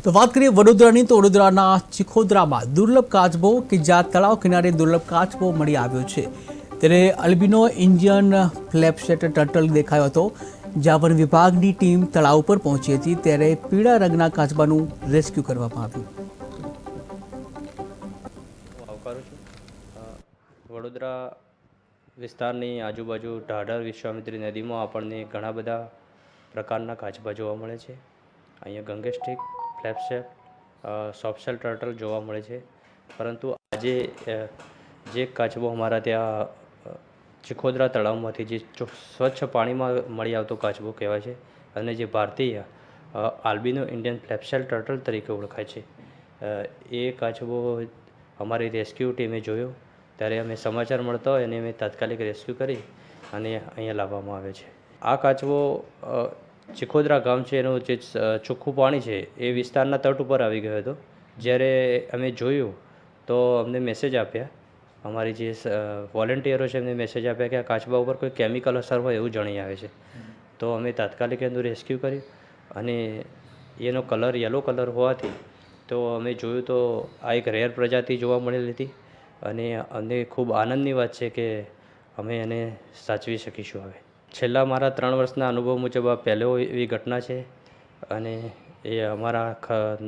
તો વાત કરીએ વડોદરાની તો વડોદરાના ચિખોદરામાં દુર્લભ કાચબો કે જ્યાં તળાવ કિનારે દુર્લભ કાચબો મળી આવ્યો છે ત્યારે અલ્બિનો ઇન્ડિયન ફ્લેપશેટ ટર્ટલ દેખાયો હતો જ્યાં વન વિભાગની ટીમ તળાવ પર પહોંચી હતી ત્યારે પીળા રંગના કાચબાનું રેસ્ક્યુ કરવામાં આવ્યું. હું આવકારું છું. વડોદરા વિસ્તારની આજુબાજુ ઢાઢર વિશ્વામિત્રી નદીમાં આપણને ઘણા બધા પ્રકારના કાચબા જોવા મળે છે. અહીંયા ગંગેસ્ટિક, ફ્લેપશેટ, સોફ્ટશેલ ટર્ટલ જોવા મળે છે. પરંતુ આજે જે કાચબો અમારા ત્યાં ચિખોદરા તળાવમાંથી જે સ્વચ્છ પાણીમાં મળી આવતો કાચબો કહેવાય છે અને જે ભારતીય આલ્બિનો ઇન્ડિયન ફ્લેપશેલ ટર્ટલ તરીકે ઓળખાય છે, એ કાચબો અમારી રેસ્ક્યુ ટીમે જોયો ત્યારે અમે સમાચાર મળતા હોય અને અમે તાત્કાલિક રેસ્ક્યુ કરી અને અહીંયા લાવવામાં આવે છે. આ કાચબો ચિખોદરા ગામ છે એનું જે ચોખ્ખું પાણી છે એ વિસ્તારના તટ ઉપર આવી ગયો હતો. જ્યારે અમે જોયું તો અમને મેસેજ આપ્યા, અમારી જે વોલેન્ટિયરો છે એમને મેસેજ આપ્યા કે આ કાચબા ઉપર કોઈ કેમિકલ અસર હોય એવું જણાઈ આવે છે. તો અમે તાત્કાલિક એનું રેસ્ક્યુ કર્યું અને એનો કલર યલો કલર હોવાથી તો અમે જોયું તો આ એક રેર પ્રજાતિ જોવા મળેલી હતી અને અમને ખૂબ આનંદની વાત છે કે અમે એને સાચવી શકીશું. હવે છેલ્લા મારા 3 વર્ષના અનુભવ મુજબ આ પહેલો એવી ઘટના છે અને એ અમારા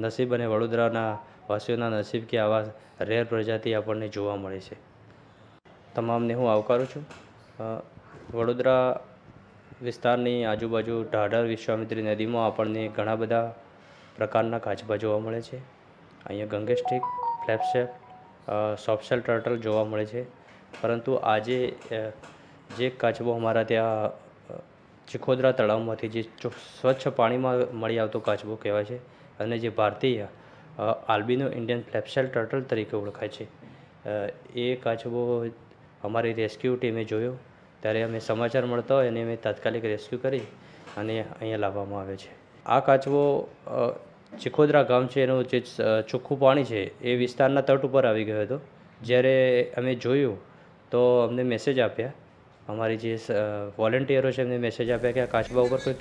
નસીબ અને વડોદરાના વાસીઓના નસીબ કે આવા રેર પ્રજાતિ આપણને જોવા મળે છે. તમામને હું આવકારું છું. વડોદરા વિસ્તારની આજુબાજુ ઢાઢર વિશ્વામિત્રી નદીમાં આપણને ઘણા બધા પ્રકારના કાચબા જોવા મળે છે. અહીંયા ગંગેસ્ટિક, ફ્લેપશેટ, સોફ્ટશેલ ટર્ટલ જોવા મળે છે. પરંતુ આજે જે કાચબો અમારા ત્યાં ચિખોદરા તળાવમાંથી જે સ્વચ્છ પાણીમાં મળી આવતો કાચબો કહેવાય છે અને જે ભારતીય આલ્બિનો ઇન્ડિયન ફ્લેપશેલ ટર્ટલ તરીકે ઓળખાય છે, એ કાચબો અમારી રેસ્ક્યુ ટીમે જોયો ત્યારે અમે સમાચાર મળતા હોય અને અમે તાત્કાલિક રેસ્ક્યુ કરી અને અહીંયા લાવવામાં આવે છે. આ કાચબો ચિખોદરા ગામ છે એનું જે ચોખ્ખું પાણી છે એ વિસ્તારના તટ ઉપર આવી ગયો હતો. જ્યારે અમે જોયું તો અમને મેસેજ આપ્યા, અમારી જે વોલેન્ટિયરો છે એમને મેસેજ આપ્યા કે આ કાચબા ઉપર કોઈ